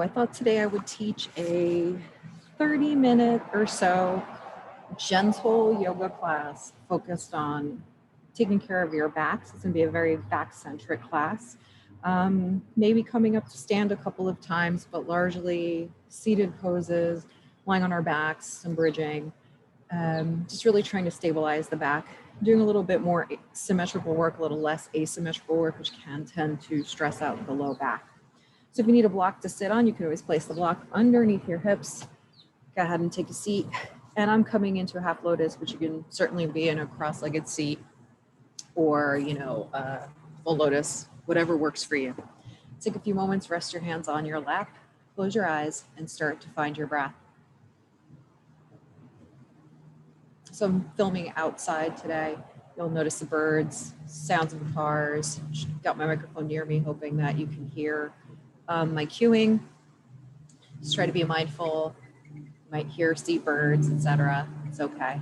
I thought today I would teach a 30-minute or so gentle yoga class focused on taking care of your backs. It's going to be a very back-centric class. Maybe coming up to stand a couple of times, but largely seated poses, lying on our backs, some bridging, just really trying to stabilize the back, doing a little bit more symmetrical work, a little less asymmetrical work, which can tend to stress out the low back. So if you need a block to sit on, you can always place the block underneath your hips. Go ahead and take a seat. And I'm coming into a half lotus, which you can certainly be in a cross-legged seat or, full lotus, whatever works for you. Take a few moments, rest your hands on your lap, close your eyes, and start to find your breath. So I'm filming outside today. You'll notice the birds, sounds of the cars. Got my microphone near me, hoping that you can hear my cueing. Just try to be mindful. You might hear seabirds, etc. It's okay.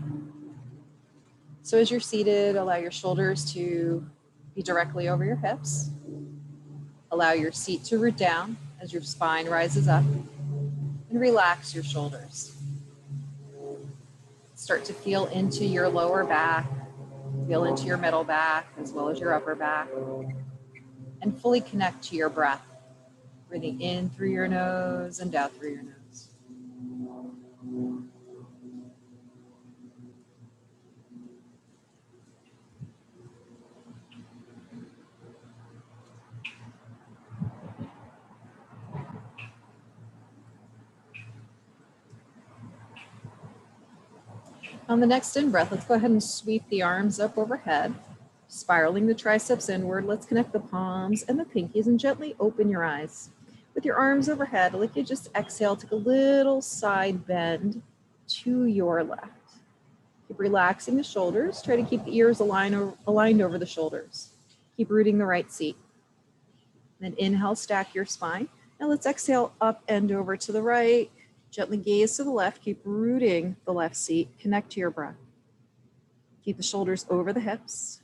So as you're seated, allow your shoulders to be directly over your hips. Allow your seat to root down as your spine rises up, and relax your shoulders. Start to feel into your lower back, feel into your middle back as well as your upper back, and fully connect to your breath. Breathing in through your nose and out through your nose. On the next in-breath, let's go ahead and sweep the arms up overhead, spiraling the triceps inward. Let's connect the palms and the pinkies and gently open your eyes. With your arms overhead, like you just exhale, take a little side bend to your left. Keep relaxing the shoulders. Try to keep the ears aligned over the shoulders. Keep rooting the right seat. Then inhale, stack your spine. Now let's exhale up and over to the right. Gently gaze to the left. Keep rooting the left seat. Connect to your breath. Keep the shoulders over the hips.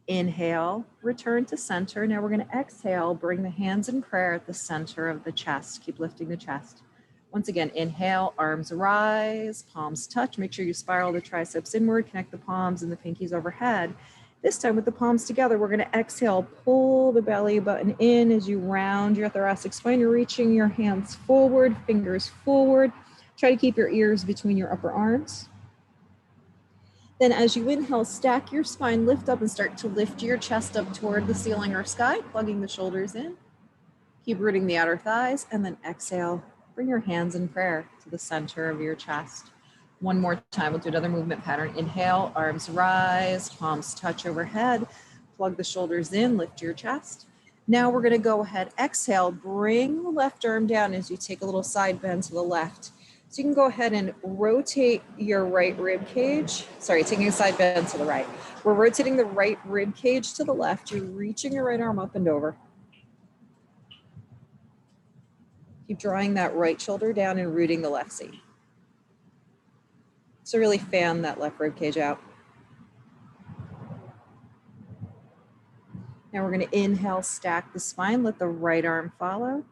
Inhale, return to center. Now we're going to exhale, bring the hands in prayer at the center of the chest. Keep lifting the chest. Once again, inhale, arms rise, palms touch. Make sure you spiral the triceps inward, connect the palms and the pinkies overhead. This time with the palms together, we're going to exhale, pull the belly button in as you round your thoracic spine. You're reaching your hands forward, fingers forward. Try to keep your ears between your upper arms. Then as you inhale, stack your spine, lift up and start to lift your chest up toward the ceiling or sky, plugging the shoulders in. Keep rooting the outer thighs and then exhale. Bring your hands in prayer to the center of your chest. One more time, we'll do another movement pattern. Inhale, arms rise, palms touch overhead. Plug the shoulders in, lift your chest. Now we're gonna go ahead, exhale, bring the left arm down as you take a little side bend to the left. So you can go ahead and rotate your right rib cage. Sorry, taking a side bend to the right. We're rotating the right rib cage to the left. You're reaching your right arm up and over. Keep drawing that right shoulder down and rooting the left seat. So really fan that left rib cage out. Now we're going to inhale, stack the spine, let the right arm follow.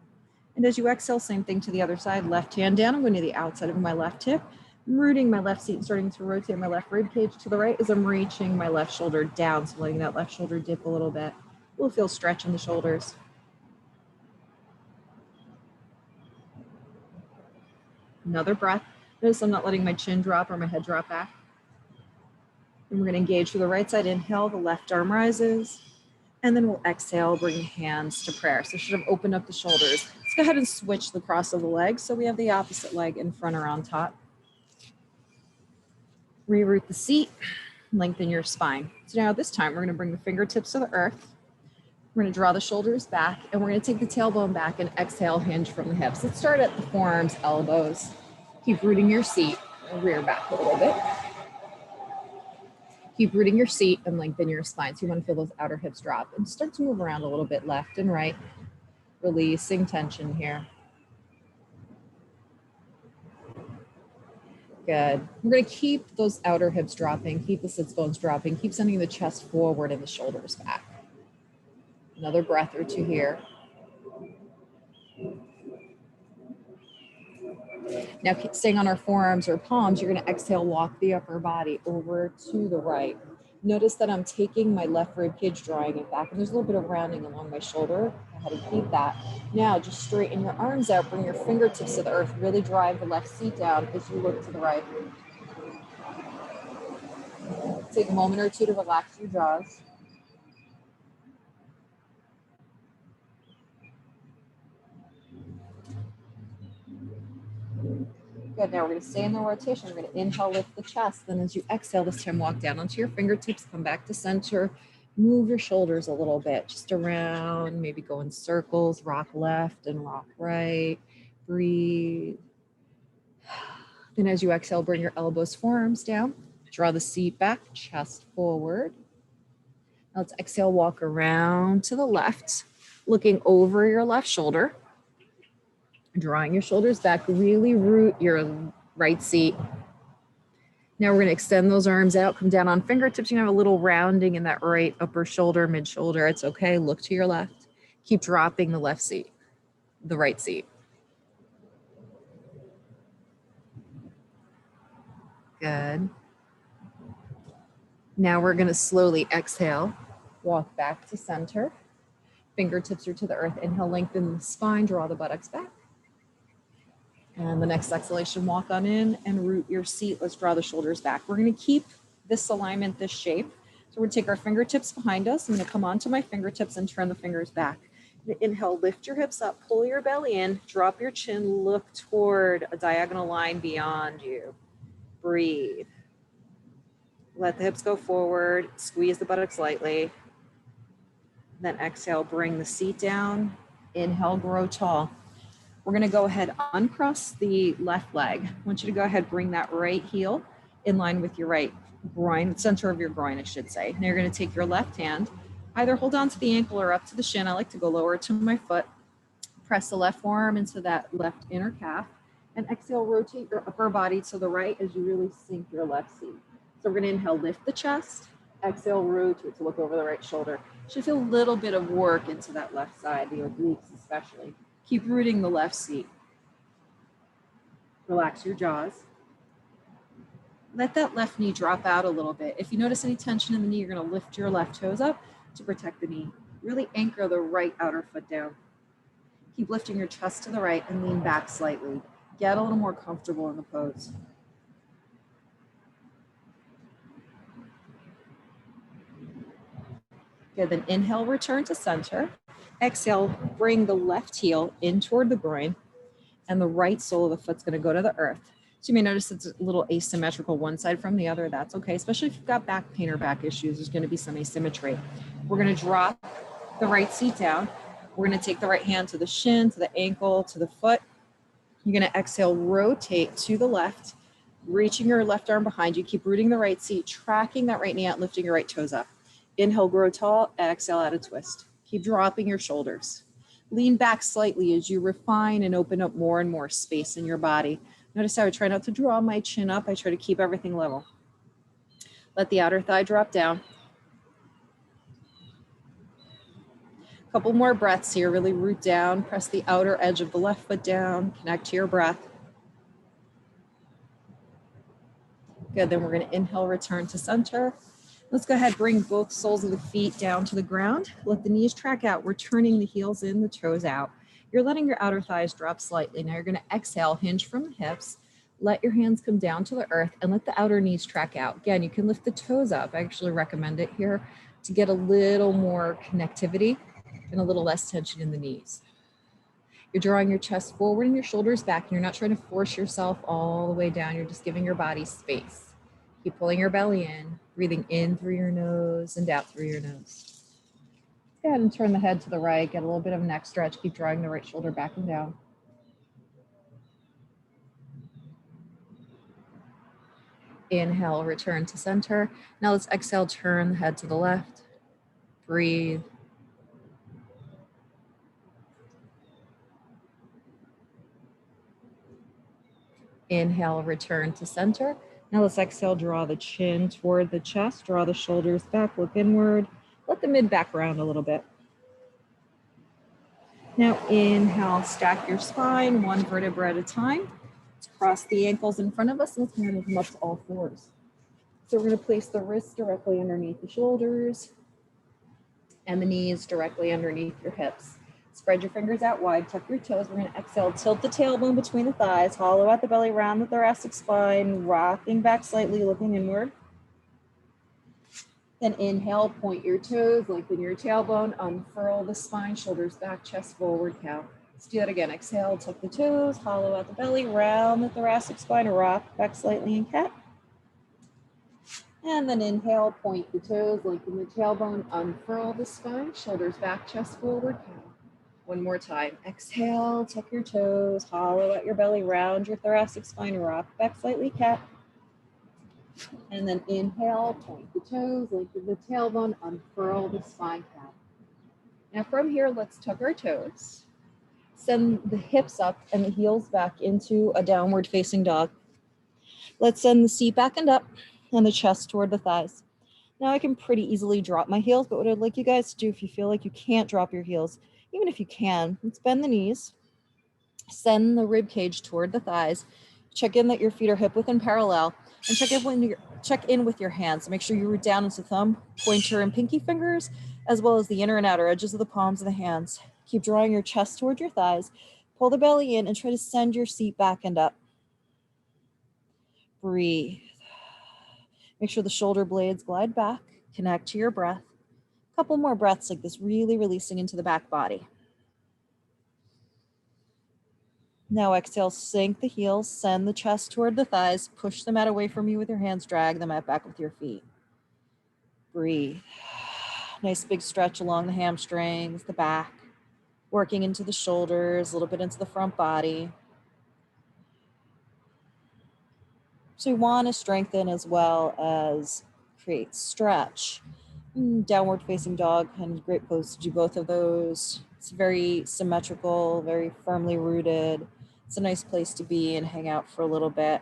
And as you exhale, same thing to the other side, left hand down. I'm going to the outside of my left hip. I'm rooting my left seat and starting to rotate my left rib cage to the right as I'm reaching my left shoulder down. So letting that left shoulder dip a little bit. We'll feel stretch in the shoulders. Another breath. Notice I'm not letting my chin drop or my head drop back. And we're going to engage through the right side. Inhale, the left arm rises. And then we'll exhale, bring hands to prayer. So should have opened up the shoulders. Let's go ahead and switch the cross of the legs. So we have the opposite leg in front or on top. Reroot the seat, lengthen your spine. So now this time we're going to bring the fingertips to the earth. We're going to draw the shoulders back and we're going to take the tailbone back and exhale, hinge from the hips. Let's start at the forearms, elbows. Keep rooting your seat, rear back a little bit. Keep rooting your seat and lengthen your spine. So you want to feel those outer hips drop and start to move around a little bit left and right, releasing tension here. Good. We're going to keep those outer hips dropping, keep the sits bones dropping, keep sending the chest forward and the shoulders back. Another breath or two here. Now, staying on our forearms or palms, you're going to exhale, walk the upper body over to the right. Notice that I'm taking my left rib cage, drawing it back, and there's a little bit of rounding along my shoulder. Go ahead and keep that. Now, just straighten your arms out, bring your fingertips to the earth, really drive the left seat down as you look to the right. Take a moment or two to relax your jaws. Good. Now we're going to stay in the rotation. We're going to inhale, lift the chest. Then as you exhale, this time walk down onto your fingertips, come back to center, move your shoulders a little bit, just around, maybe go in circles, rock left and rock right. Breathe. Then as you exhale, bring your elbows, forearms down, draw the seat back, chest forward. Now let's exhale, walk around to the left, looking over your left shoulder. Drawing your shoulders back, really root your right seat. Now we're going to extend those arms out, come down on fingertips. You're going to have a little rounding in that right upper shoulder, mid shoulder. It's okay. Look to your left. Keep dropping the left seat, the right seat. Good. Now we're going to slowly exhale, walk back to center. Fingertips are to the earth. Inhale, lengthen the spine, draw the buttocks back. And the next exhalation, walk on in and root your seat. Let's draw the shoulders back. We're going to keep this alignment, this shape. So we're going to take our fingertips behind us. I'm going to come onto my fingertips and turn the fingers back. Inhale, lift your hips up, pull your belly in, drop your chin, look toward a diagonal line beyond you. Breathe. Let the hips go forward, squeeze the buttocks lightly. Then exhale, bring the seat down. Inhale, grow tall. We're going to go ahead, uncross the left leg. I want you to go ahead, bring that right heel in line with your right groin, center of your groin, I should say. Now you're going to take your left hand, either hold on to the ankle or up to the shin. I like to go lower to my foot. Press the left forearm into that left inner calf, and exhale, rotate your upper body to the right as you really sink your left seat. So we're going to inhale, lift the chest. Exhale, rotate to look over the right shoulder. Should feel a little bit of work into that left side, the obliques especially. Keep rooting the left seat. Relax your jaws. Let that left knee drop out a little bit. If you notice any tension in the knee, you're going to lift your left toes up to protect the knee. Really anchor the right outer foot down. Keep lifting your chest to the right and lean back slightly. Get a little more comfortable in the pose. Good, then inhale, return to center. Exhale, bring the left heel in toward the groin, and the right sole of the foot's going to go to the earth. So you may notice it's a little asymmetrical one side from the other. That's okay, especially if you've got back pain or back issues. There's going to be some asymmetry. We're going to drop the right seat down. We're going to take the right hand to the shin, to the ankle, to the foot. You're going to exhale, rotate to the left, reaching your left arm behind you. Keep rooting the right seat, tracking that right knee out, lifting your right toes up. Inhale, grow tall. Exhale, out of twist. Keep dropping your shoulders. Lean back slightly as you refine and open up more and more space in your body. Notice how I try not to draw my chin up. I try to keep everything level. Let the outer thigh drop down. A couple more breaths here. Really root down. Press the outer edge of the left foot down. Connect to your breath. Good. Then we're going to inhale, return to center. Let's go ahead, bring both soles of the feet down to the ground. Let the knees track out. We're turning the heels in, the toes out. You're letting your outer thighs drop slightly. Now you're going to exhale, hinge from the hips. Let your hands come down to the earth and let the outer knees track out. Again, you can lift the toes up. I actually recommend it here to get a little more connectivity and a little less tension in the knees. You're drawing your chest forward and your shoulders back. And you're not trying to force yourself all the way down. You're just giving your body space. Keep pulling your belly in, breathing in through your nose and out through your nose. Go ahead and turn the head to the right, get a little bit of neck stretch. Keep drawing the right shoulder back and down. Inhale, return to center. Now let's exhale, turn the head to the left. Breathe. Inhale, return to center. Now let's exhale, draw the chin toward the chest, draw the shoulders back, look inward. Let the mid back round a little bit. Now inhale, stack your spine, one vertebra at a time. Cross the ankles in front of us and let's kind of come up to all fours. So we're going to place the wrists directly underneath the shoulders and the knees directly underneath your hips. Spread your fingers out wide, tuck your toes. We're going to exhale, tilt the tailbone between the thighs, hollow out the belly, round the thoracic spine, rocking back slightly, looking inward. Then inhale, point your toes, lengthen your tailbone, unfurl the spine, shoulders back, chest forward, cow. Let's do that again. Exhale, tuck the toes, hollow out the belly, round the thoracic spine, rock back slightly in cat. And then inhale, point the toes, lengthen the tailbone, unfurl the spine, shoulders back, chest forward, cow. One more time. Exhale, tuck your toes, hollow out your belly, round your thoracic spine, rock back slightly, cat. And then inhale, point the toes, lengthen the tailbone, unfurl the spine, cat. Now from here, let's tuck our toes. Send the hips up and the heels back into a downward facing dog. Let's send the seat back and up and the chest toward the thighs. Now I can pretty easily drop my heels, but what I'd like you guys to do, if you feel like you can't drop your heels, even if you can, let's bend the knees, send the rib cage toward the thighs, check in that your feet are hip width and parallel, and check in with your hands. Make sure you root down into thumb, pointer, and pinky fingers, as well as the inner and outer edges of the palms of the hands. Keep drawing your chest toward your thighs, pull the belly in, and try to send your seat back and up. Breathe. Make sure the shoulder blades glide back, connect to your breath. A couple more breaths like this, really releasing into the back body. Now exhale, sink the heels, send the chest toward the thighs, push the mat away from you with your hands, drag the mat back with your feet. Breathe. Nice big stretch along the hamstrings, the back, working into the shoulders, a little bit into the front body. So we want to strengthen as well as create stretch. Downward facing dog and great pose to do both of those. It's very symmetrical, very firmly rooted. It's a nice place to be and hang out for a little bit.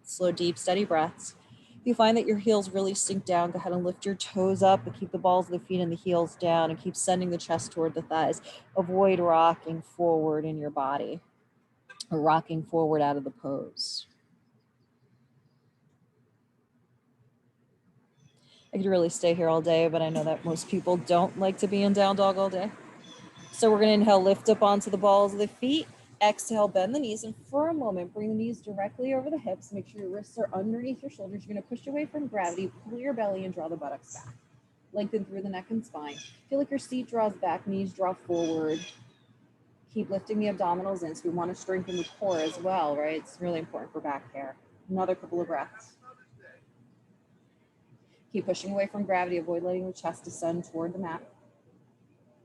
Slow, deep, steady breaths. If you find that your heels really sink down, go ahead and lift your toes up, but keep the balls of the feet and the heels down, and keep sending the chest toward the thighs. Avoid rocking forward in your body or rocking forward out of the pose. I could really stay here all day, but I know that most people don't like to be in down dog all day. So we're going to inhale, lift up onto the balls of the feet. Exhale, bend the knees, and for a moment, bring the knees directly over the hips. Make sure your wrists are underneath your shoulders. You're going to push away from gravity, pull your belly, and draw the buttocks back. Lengthen through the neck and spine. Feel like your seat draws back, knees draw forward. Keep lifting the abdominals in, so we want to strengthen the core as well, right? It's really important for back care. Another couple of breaths. Keep pushing away from gravity. Avoid letting the chest descend toward the mat.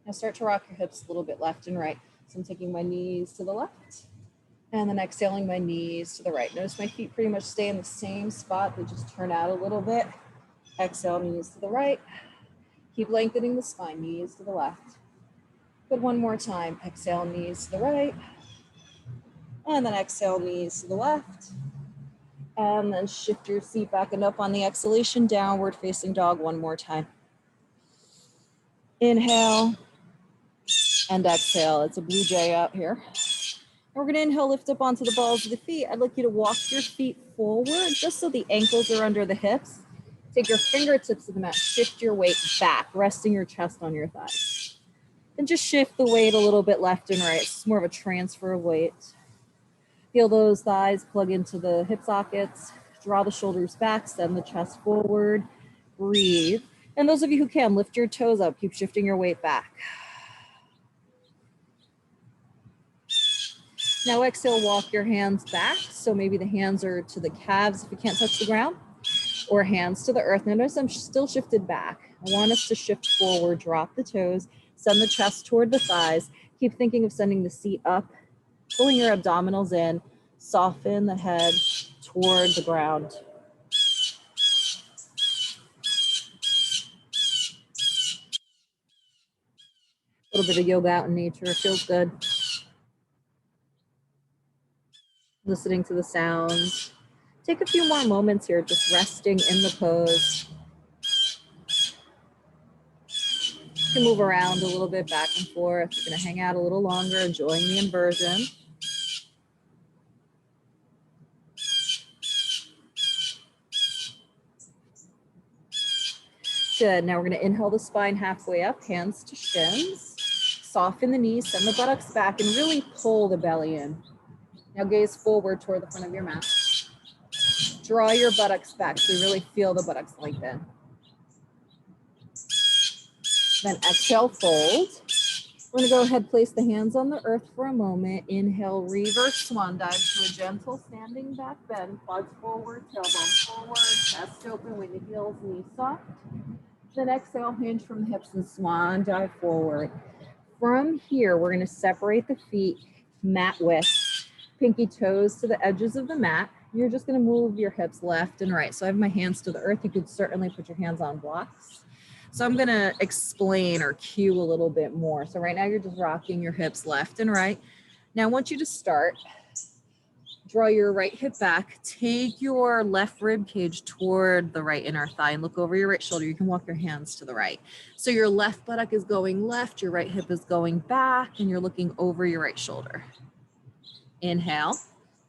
Now start to rock your hips a little bit left and right. So I'm taking my knees to the left and then exhaling my knees to the right. Notice my feet pretty much stay in the same spot. They just turn out a little bit. Exhale, knees to the right. Keep lengthening the spine, knees to the left. Good, one more time. Exhale, knees to the right. And then exhale, knees to the left. And then shift your seat back and up on the exhalation, downward facing dog one more time. Inhale and exhale. It's a blue jay out here. And we're gonna inhale, lift up onto the balls of the feet. I'd like you to walk your feet forward just so the ankles are under the hips. Take your fingertips to the mat, shift your weight back, resting your chest on your thighs. And just shift the weight a little bit left and right. It's more of a transfer of weight. Feel those thighs plug into the hip sockets. Draw the shoulders back, send the chest forward. Breathe. And those of you who can, lift your toes up. Keep shifting your weight back. Now exhale, walk your hands back. So maybe the hands are to the calves if you can't touch the ground, or hands to the earth. Notice I'm still shifted back. I want us to shift forward, drop the toes, send the chest toward the thighs. Keep thinking of sending the seat up, pulling your abdominals in, soften the head toward the ground. A little bit of yoga out in nature, it feels good. Listening to the sounds. Take a few more moments here, just resting in the pose. You can move around a little bit back and forth. You're gonna hang out a little longer, enjoying the inversion. flexion. Now we're going to inhale the spine halfway up, hands to shins. Soften the knees, send the buttocks back, and really pull the belly in. Now gaze forward toward the front of your mat. Draw your buttocks back so you really feel the buttocks lengthen. Then exhale, fold. We're going to go ahead, place the hands on the earth for a moment. Inhale, reverse swan dive to a gentle standing back bend. Quads forward, tailbone forward, chest open, with the heels, knees soft. Then exhale, hinge from the hips and swan dive forward. From here, we're going to separate the feet mat width, pinky toes to the edges of the mat. You're just going to move your hips left and right. So I have my hands to the earth. You could certainly put your hands on blocks. So I'm going to explain or cue a little bit more. So right now you're just rocking your hips left and right. Now I want you to start. Draw your right hip back. Take your left rib cage toward the right inner thigh and look over your right shoulder. You can walk your hands to the right. So your left buttock is going left, your right hip is going back, and you're looking over your right shoulder. Inhale.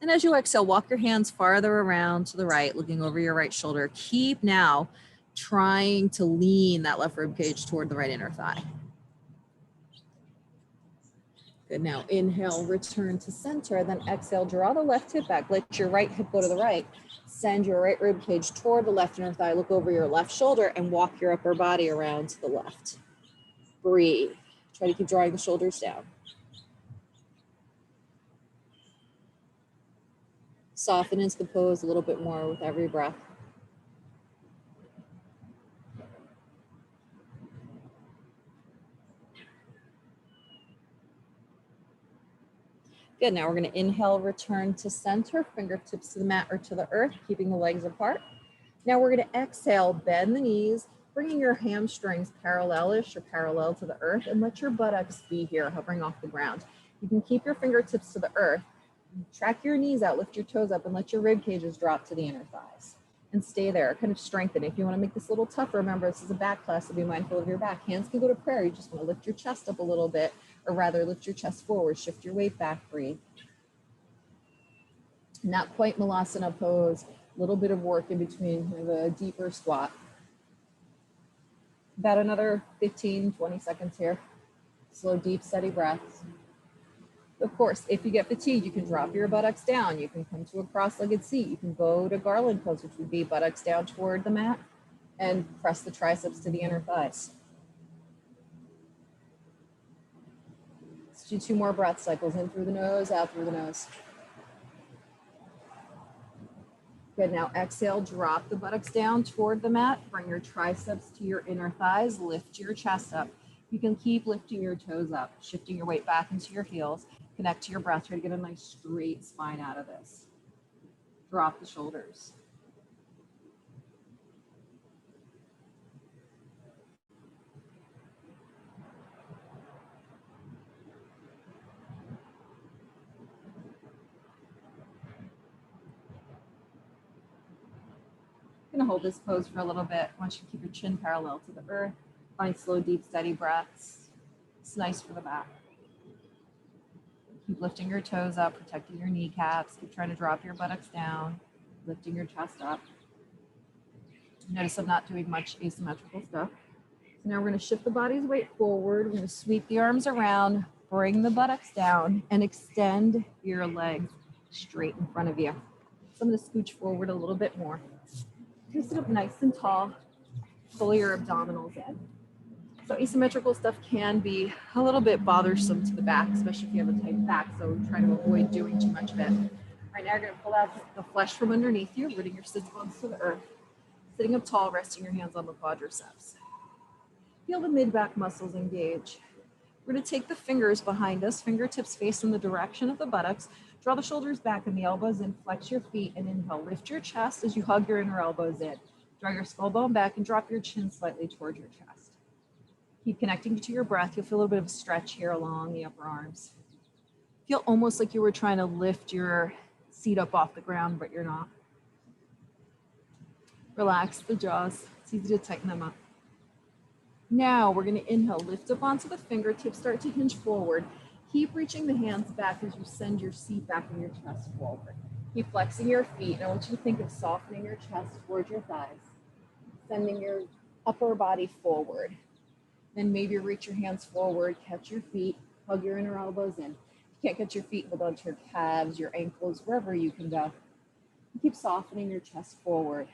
And as you exhale, walk your hands farther around to the right, looking over your right shoulder. Keep now trying to lean that left rib cage toward the right inner thigh. Good. Now inhale, return to center, then exhale, draw the left hip back. Let your right hip go to the right. Send your right rib cage toward the left inner thigh. Look over your left shoulder and walk your upper body around to the left. Breathe. Try to keep drawing the shoulders down. Soften into the pose a little bit more with every breath. Good. Now we're going to inhale, return to center, fingertips to the mat or to the earth, keeping the legs apart. Now we're going to exhale, bend the knees, bringing your hamstrings parallelish or parallel to the earth, and let your buttocks be here, hovering off the ground. You can keep your fingertips to the earth, track your knees out, lift your toes up, and let your rib cages drop to the inner thighs. And stay there, kind of strengthen. If you want to make this a little tougher, remember this is a back class, so be mindful of your back. Hands can go to prayer. You just want to lift your chest up a little bit, or rather lift your chest forward, shift your weight back, breathe. Not quite Malasana pose, a little bit of work in between, kind of a deeper squat. About another 15, 20 seconds here. Slow, deep, steady breaths. Of course, if you get fatigued, you can drop your buttocks down. You can come to a cross-legged seat. You can go to garland pose, which would be buttocks down toward the mat, and press the triceps to the inner thighs. Let's do 2 more breath cycles, in through the nose, out through the nose. Good, now exhale, drop the buttocks down toward the mat, bring your triceps to your inner thighs, lift your chest up. You can keep lifting your toes up, shifting your weight back into your heels, connect to your breath, try to get a nice straight spine out of this. Drop the shoulders. I'm gonna hold this pose for a little bit. I want you to keep your chin parallel to the earth. Find slow, deep, steady breaths. It's nice for the back. Keep lifting your toes up, protecting your kneecaps. Keep trying to drop your buttocks down, lifting your chest up. Notice I'm not doing much asymmetrical stuff. So now we're going to shift the body's weight forward. We're going to sweep the arms around, bring the buttocks down, and extend your legs straight in front of you. So I'm going to scooch forward a little bit more. Just sit up nice and tall. Pull your abdominals in. So asymmetrical stuff can be a little bit bothersome to the back, especially if you have a tight back, so try to avoid doing too much of it. Right now, you're going to pull out the flesh from underneath you, rooting your sits bones to the earth. Sitting up tall, resting your hands on the quadriceps. Feel the mid-back muscles engage. We're going to take the fingers behind us, fingertips face in the direction of the buttocks. Draw the shoulders back and the elbows in, flex your feet, and inhale. Lift your chest as you hug your inner elbows in. Draw your skull bone back and drop your chin slightly towards your chest. Keep connecting to your breath. You'll feel a little bit of a stretch here along the upper arms. Feel almost like you were trying to lift your seat up off the ground, but you're not. Relax the jaws. It's easy to tighten them up. Now we're going to inhale, lift up onto the fingertips, start to hinge forward. Keep reaching the hands back as you send your seat back and your chest forward. Keep flexing your feet. And I want you to think of softening your chest towards your thighs. Sending your upper body forward. Then maybe reach your hands forward, catch your feet, hug your inner elbows in. If you can't get your feet, hold on to your calves, your ankles, wherever you can go. Keep softening your chest forward.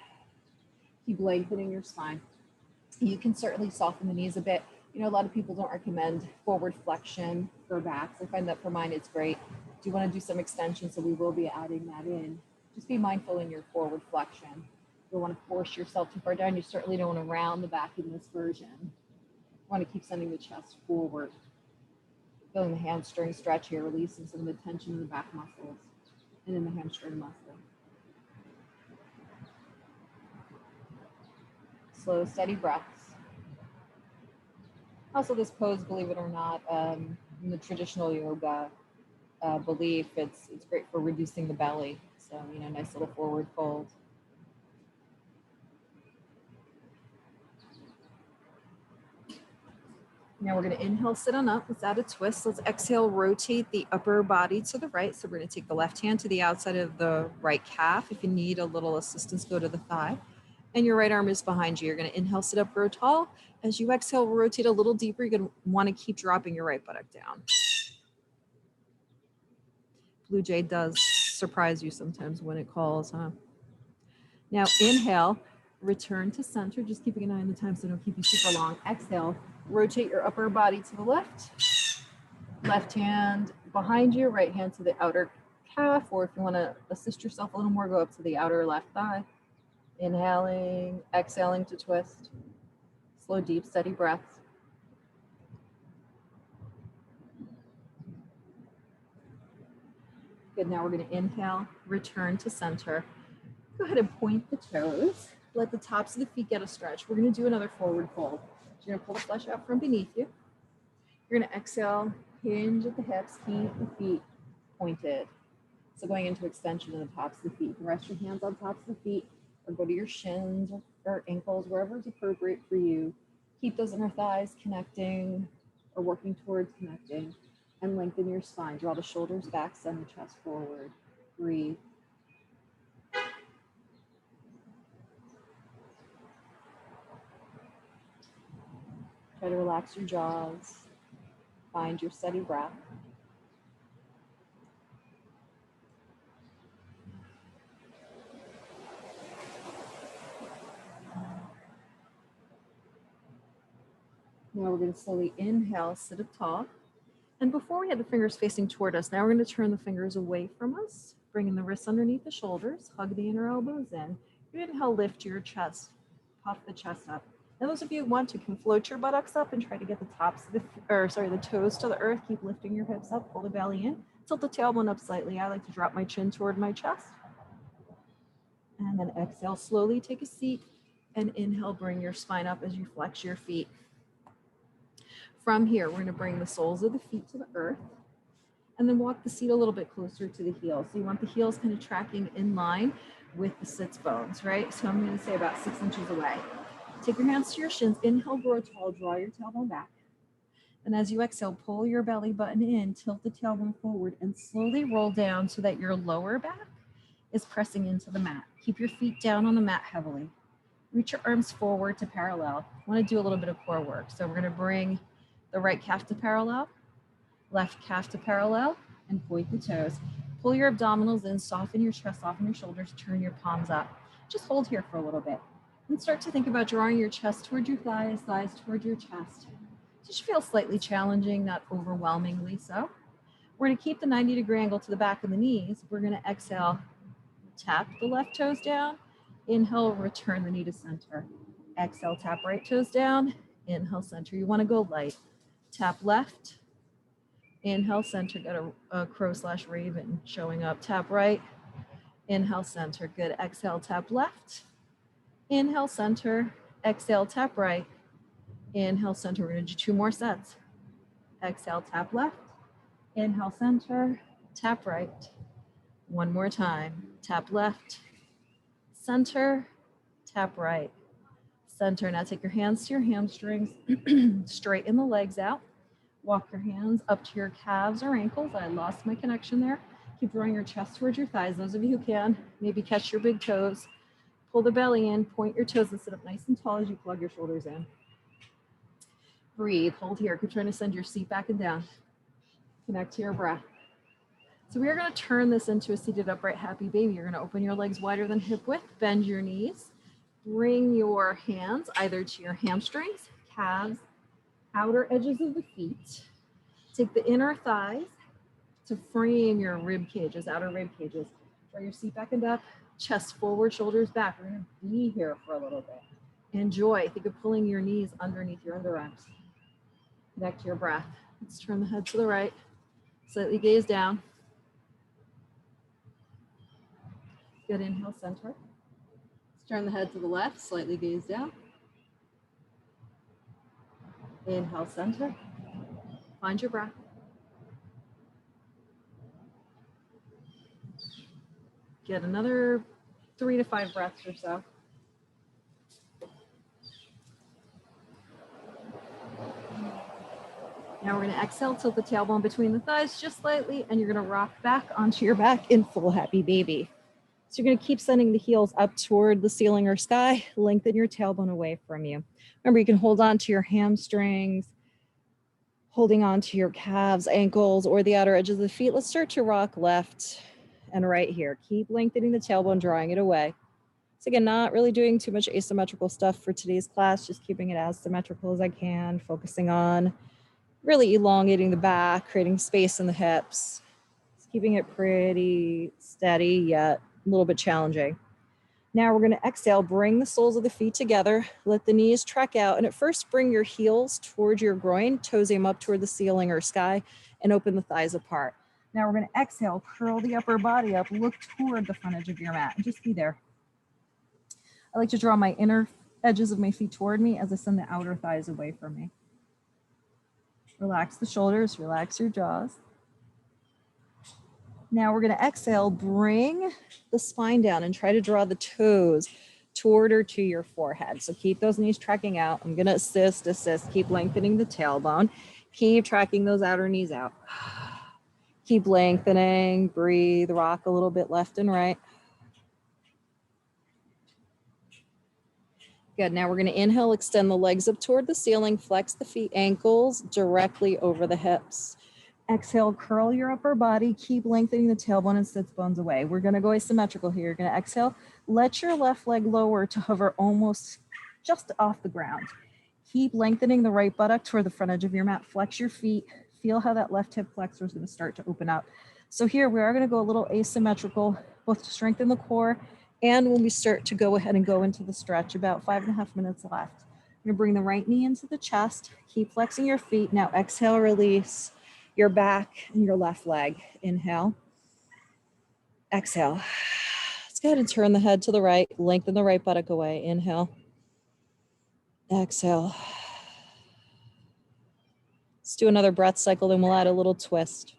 Keep lengthening your spine. You can certainly soften the knees a bit. You know, a lot of people don't recommend forward flexion for backs. I find that for mine, it's great. Do you want to do some extension? So we will be adding that in. Just be mindful in your forward flexion. You don't want to force yourself too far down. You certainly don't want to round the back in this version. You want to keep sending the chest forward. Feeling the hamstring stretch here, releasing some of the tension in the back muscles and in the hamstring muscle. Slow, steady breaths. Also, this pose, believe it or not, in the traditional yoga belief, it's great for reducing the belly. So, you know, nice little forward fold. Now we're going to inhale, sit on up. Let's add a twist. Let's exhale, rotate the upper body to the right. So we're going to take the left hand to the outside of the right calf. If you need a little assistance, go to the thigh. And your right arm is behind you. You're going to inhale, sit up, grow tall. As you exhale, rotate a little deeper. You're going to want to keep dropping your right buttock down. Blue Jay does surprise you sometimes when it calls, huh? Now inhale, return to center. Just keeping an eye on the time so don't keep you super long. Exhale, rotate your upper body to the left. Left hand behind you, right hand to the outer calf, or if you want to assist yourself a little more, go up to the outer left thigh. Inhaling, exhaling to twist. Slow, deep, steady breaths. Good, now we're going to inhale, return to center. Go ahead and point the toes. Let the tops of the feet get a stretch. We're going to do another forward fold. You're going to pull the flesh out from beneath you. You're going to exhale, hinge at the hips, keep the feet pointed. So going into extension of the tops of the feet. Rest your hands on tops of the feet, or go to your shins or ankles, wherever is appropriate for you. Keep those inner thighs connecting or working towards connecting, and lengthen your spine. Draw the shoulders back, send the chest forward. Breathe. Try to relax your jaws. Find your steady breath. Now we're going to slowly inhale, sit up tall. And before we had the fingers facing toward us, now we're going to turn the fingers away from us, bringing the wrists underneath the shoulders, hug the inner elbows in. You inhale, lift your chest, puff the chest up. And those of you who want to can float your buttocks up and try to get the the toes to the earth. Keep lifting your hips up, pull the belly in, tilt the tailbone up slightly. I like to drop my chin toward my chest. And then exhale, slowly take a seat, and inhale, bring your spine up as you flex your feet. From here, we're going to bring the soles of the feet to the earth, and then walk the seat a little bit closer to the heels. So you want the heels kind of tracking in line with the sits bones, right? So I'm going to say about 6 inches away. Take your hands to your shins, inhale, grow tall, draw your tailbone back. And as you exhale, pull your belly button in, tilt the tailbone forward, and slowly roll down so that your lower back is pressing into the mat. Keep your feet down on the mat heavily. Reach your arms forward to parallel. I want to do a little bit of core work. So we're going to bring the right calf to parallel, left calf to parallel, and point the toes. Pull your abdominals in, soften your chest, soften your shoulders, turn your palms up. Just hold here for a little bit. And start to think about drawing your chest toward your thighs, thighs toward your chest. Just feel slightly challenging, not overwhelmingly so. We're going to keep the 90-degree angle to the back of the knees. We're going to exhale, tap the left toes down. Inhale, return the knee to center. Exhale, tap right toes down. Inhale, center. You want to go light. Tap left. Inhale, center. Got a crow/raven showing up. Tap right. Inhale, center. Good. Exhale, tap left. Inhale, center. Exhale, tap right. Inhale, center. We're going to do 2 more sets. Exhale, tap left. Inhale, center. Tap right. 1 more time. Tap left. Center. Tap right. Center. Now take your hands to your hamstrings. Straighten the legs out. Walk your hands up to your calves or ankles. I lost my connection there. Keep drawing your chest towards your thighs. Those of you who can, maybe catch your big toes. Pull the belly in, point your toes and sit up nice and tall as you plug your shoulders in. Breathe, hold here. Keep trying to send your seat back and down. Connect to your breath. So we are going to turn this into a seated upright happy baby. You're going to open your legs wider than hip width, bend your knees, bring your hands either to your hamstrings, calves, outer edges of the feet. Take the inner thighs to frame your rib cages, outer rib cages. Draw your seat back and up, chest forward, shoulders back. We're going to be here for a little bit. Enjoy. Think of pulling your knees underneath your underarms. Connect to your breath. Let's turn the head to the right. Slightly gaze down. Good, inhale, center. Let's turn the head to the left, slightly gaze down. Inhale, center. Find your breath. Get another 3 to 5 breaths or so. Now we're going to exhale, tilt the tailbone between the thighs just slightly, and you're going to rock back onto your back in full happy baby. So you're going to keep sending the heels up toward the ceiling or sky, lengthen your tailbone away from you. Remember, you can hold on to your hamstrings, holding on to your calves, ankles, or the outer edges of the feet. Let's start to rock left and right here. Keep lengthening the tailbone, drawing it away. So again, not really doing too much asymmetrical stuff for today's class, just keeping it as symmetrical as I can, focusing on really elongating the back, creating space in the hips, just keeping it pretty steady yet a little bit challenging. Now we're going to exhale, bring the soles of the feet together, let the knees track out, and at first bring your heels towards your groin, toes aim up toward the ceiling or sky, and open the thighs apart. Now we're going to exhale, curl the upper body up, look toward the front edge of your mat, and just be there. I like to draw my inner edges of my feet toward me as I send the outer thighs away from me. Relax the shoulders, relax your jaws. Now we're going to exhale, bring the spine down and try to draw the toes toward or to your forehead. So keep those knees tracking out. I'm going to assist, keep lengthening the tailbone. Keep tracking those outer knees out. Keep lengthening, breathe, rock a little bit left and right. Good, now we're going to inhale, extend the legs up toward the ceiling, flex the feet, ankles directly over the hips. Exhale, curl your upper body, keep lengthening the tailbone and sits bones away. We're going to go asymmetrical here. You're going to exhale, let your left leg lower to hover almost just off the ground. Keep lengthening the right buttock toward the front edge of your mat. Flex your feet. Feel how that left hip flexor is going to start to open up. So here we are going to go a little asymmetrical, both to strengthen the core and when we start to go ahead and go into the stretch, about 5.5 minutes left. You're going to bring the right knee into the chest. Keep flexing your feet. Now exhale, release your back and your left leg. Inhale. Exhale. Let's go ahead and turn the head to the right. Lengthen the right buttock away. Inhale. Exhale. Let's do another breath cycle, then we'll add a little twist.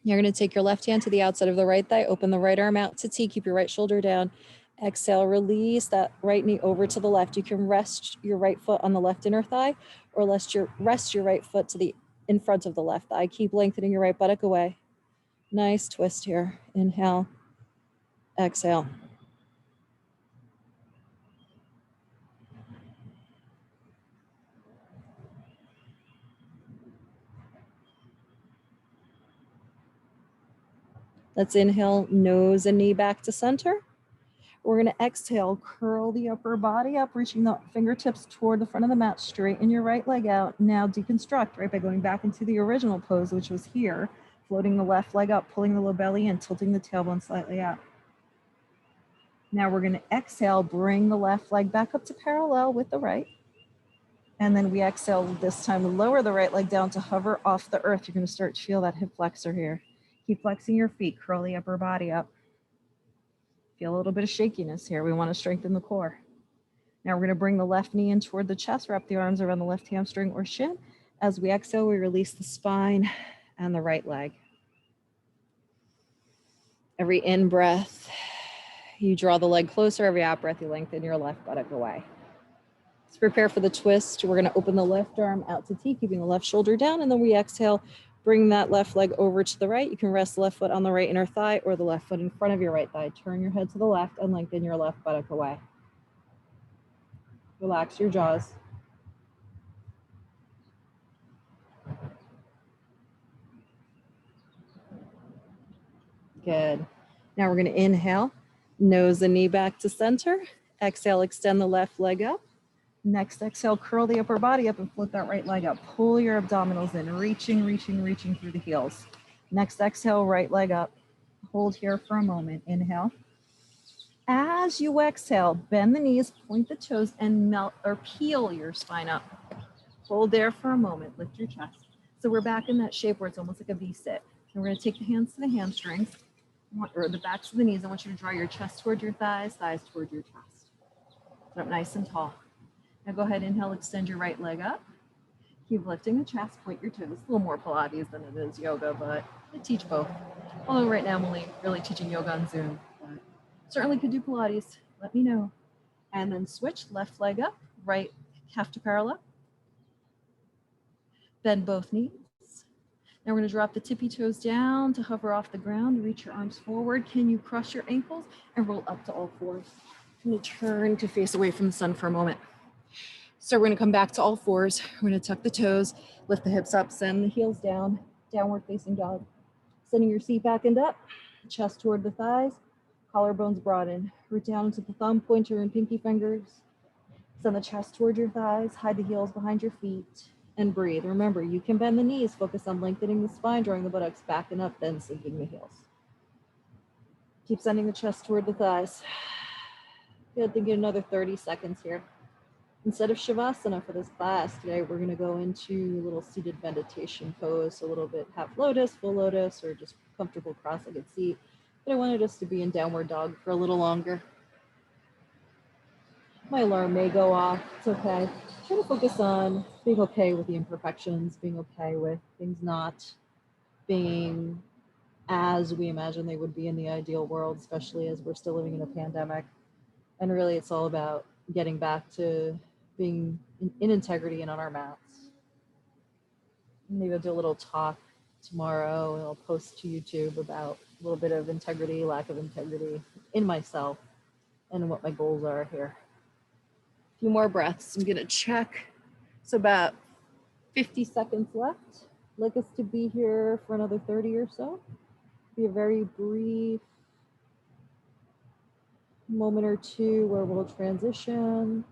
You're going to take your left hand to the outside of the right thigh, open the right arm out to T, keep your right shoulder down. Exhale, release that right knee over to the left. You can rest your right foot on the left inner thigh or rest your right foot to the in front of the left thigh. Keep lengthening your right buttock away. Nice twist here. Inhale, exhale. Let's inhale, nose and knee back to center. We're going to exhale, curl the upper body up, reaching the fingertips toward the front of the mat, straighten your right leg out. Now deconstruct, right, by going back into the original pose, which was here, floating the left leg up, pulling the low belly in, tilting the tailbone slightly out. Now we're going to exhale, bring the left leg back up to parallel with the right. And then we exhale this time, lower the right leg down to hover off the earth. You're going to start to feel that hip flexor here. Keep flexing your feet, curl the upper body up. Feel a little bit of shakiness here. We want to strengthen the core. Now we're going to bring the left knee in toward the chest, wrap the arms around the left hamstring or shin. As we exhale, we release the spine and the right leg. Every in-breath, you draw the leg closer. Every out-breath, you lengthen your left buttock away. Let's prepare for the twist. We're going to open the left arm out to T, keeping the left shoulder down, and then we exhale, Bring that left leg over to the right. You can rest the left foot on the right inner thigh or the left foot in front of your right thigh. Turn your head to the left and lengthen your left buttock away. Relax your jaws. Good. Now we're going to inhale, nose and knee back to center. Exhale, extend the left leg up. Next exhale, curl the upper body up and float that right leg up. Pull your abdominals in, reaching through the heels. Next exhale, right leg up. Hold here for a moment. Inhale. As you exhale, bend the knees, point the toes, and melt or peel your spine up. Hold there for a moment. Lift your chest. So we're back in that shape where it's almost like a V-sit. And we're going to take the hands to the hamstrings or the backs of the knees. I want you to draw your chest toward your thighs, thighs toward your chest. Sit up nice and tall. Now go ahead, inhale, extend your right leg up. Keep lifting the chest, point your toes. A little more Pilates than it is yoga, but I teach both. Although right now I'm only really teaching yoga on Zoom, but certainly could do Pilates. Let me know. And then switch, left leg up, right half to parallel. Bend both knees. Now we're going to drop the tippy toes down to hover off the ground. Reach your arms forward. Can you cross your ankles and roll up to all fours? I'm going to turn to face away from the sun for a moment. So we're going to come back to all fours. We're going to tuck the toes, lift the hips up, send the heels down, downward facing dog. Sending your seat back and up, chest toward the thighs, collarbones broaden. Root down into the thumb, pointer, and pinky fingers. Send the chest toward your thighs, hide the heels behind your feet, and breathe. Remember, you can bend the knees, focus on lengthening the spine, drawing the buttocks back and up, then sinking the heels. Keep sending the chest toward the thighs. Good, then get another 30 seconds here. Instead of Shavasana for this class today, we're going to go into a little seated meditation pose, a little bit half lotus, full lotus, or just comfortable cross-legged seat. But I wanted us to be in downward dog for a little longer. My alarm may go off, it's okay. Try to focus on being okay with the imperfections, being okay with things not being as we imagine they would be in the ideal world, especially as we're still living in a pandemic. And really it's all about getting back to being in integrity and on our mats. Maybe I'll do a little talk tomorrow and I'll post to YouTube about a little bit of integrity, lack of integrity in myself and what my goals are here. A few more breaths. I'm gonna check. So about 50 seconds left. I'd like us to be here for another 30 or so. Be a very brief moment or two where we'll transition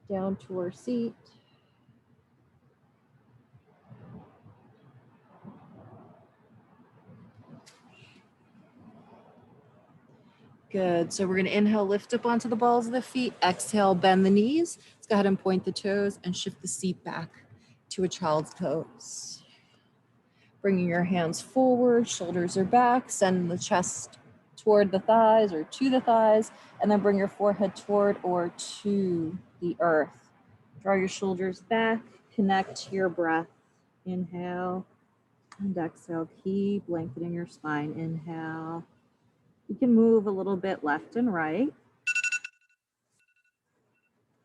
down to our seat. Good. So we're going to inhale, lift up onto the balls of the feet. Exhale, bend the knees. Let's go ahead and point the toes and shift the seat back to a child's pose. Bringing your hands forward, shoulders are back. Send the chest toward the thighs or to the thighs, and then bring your forehead toward or to the earth. Draw your shoulders back, connect to your breath. Inhale and exhale. Keep lengthening your spine. Inhale. You can move a little bit left and right.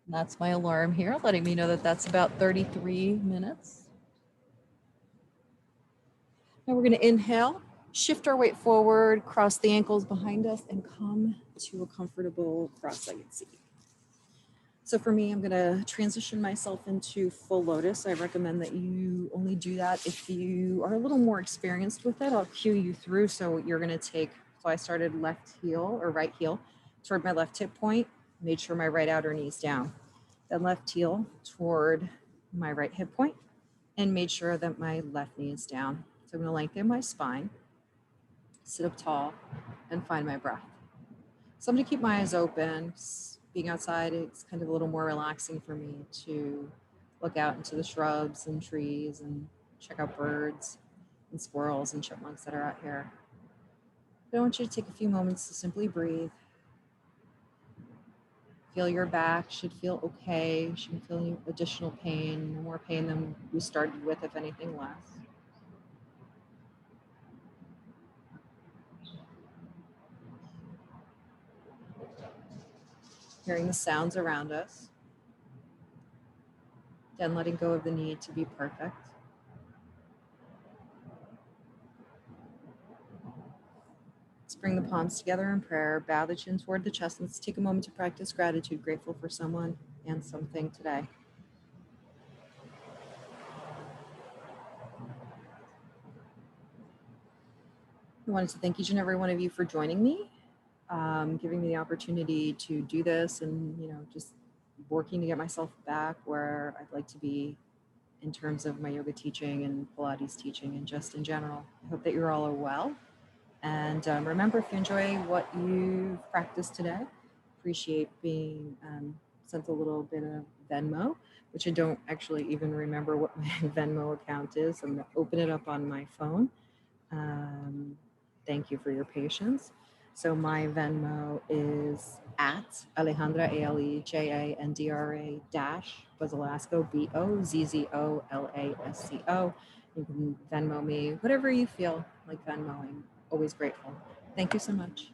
And that's my alarm here, letting me know that that's about 33 minutes. Now we're going to inhale, shift our weight forward, cross the ankles behind us, and come to a comfortable cross-legged seat. So for me, I'm going to transition myself into full lotus. I recommend that you only do that if you are a little more experienced with it. I'll cue you through. So you're going to take, so I started left heel or right heel toward my left hip point, made sure my right outer knee's down. Then left heel toward my right hip point and made sure that my left knee is down. So I'm going to lengthen my spine, sit up tall, and find my breath. So I'm going to keep my eyes open. Being outside, it's kind of a little more relaxing for me to look out into the shrubs and trees and check out birds and squirrels and chipmunks that are out here. But I want you to take a few moments to simply breathe. Feel your back, should feel okay, shouldn't feel any additional pain, no more pain than we started with, if anything less. Hearing the sounds around us. Again, letting go of the need to be perfect. Let's bring the palms together in prayer. Bow the chin toward the chest. Let's take a moment to practice gratitude, grateful for someone and something today. I wanted to thank each and every one of you for joining me, giving me the opportunity to do this and, just working to get myself back where I'd like to be in terms of my yoga teaching and Pilates teaching and just in general. I hope that you're all well. And remember, if you enjoy what you've practiced today, appreciate being sent a little bit of Venmo, which I don't actually even remember what my Venmo account is. I'm going to open it up on my phone. Thank you for your patience. So my Venmo is at Alejandra, ALEJANDRA Bozzolasco, BOZZOLASCO. You can Venmo me, whatever you feel like Venmoing. Always grateful. Thank you so much.